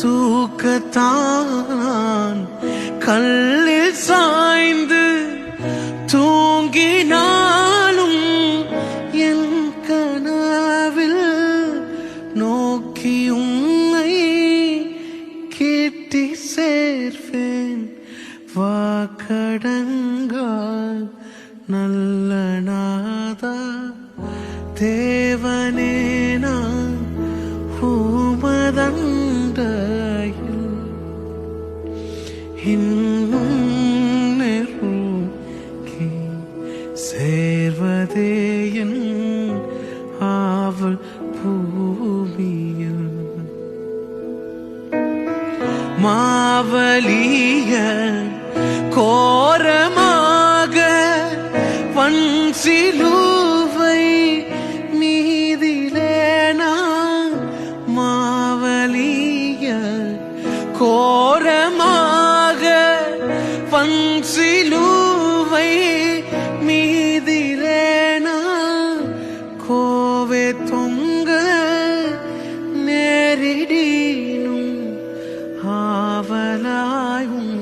தூக்கத்தான் கல்லில் சாய்ந்து தூங்கினாலும் என் கனவில் நோக்கி உன்னை கேட்டி சேர்வேன் வாக்கடங்கால் நல்ல நாதா தேவனே நான் உமதண்டையில் இன்னும் நெருங்கி சேர்வதே என் ஆவல் பூமியில் மாவலிய கோரமாக வன் சிலுவை மீதிலே நான் மாவலிய கோரமாக வன் சிலுவை மீதிலே நான் கோவே தொங்க நேரிடினும் ஆவலாயும்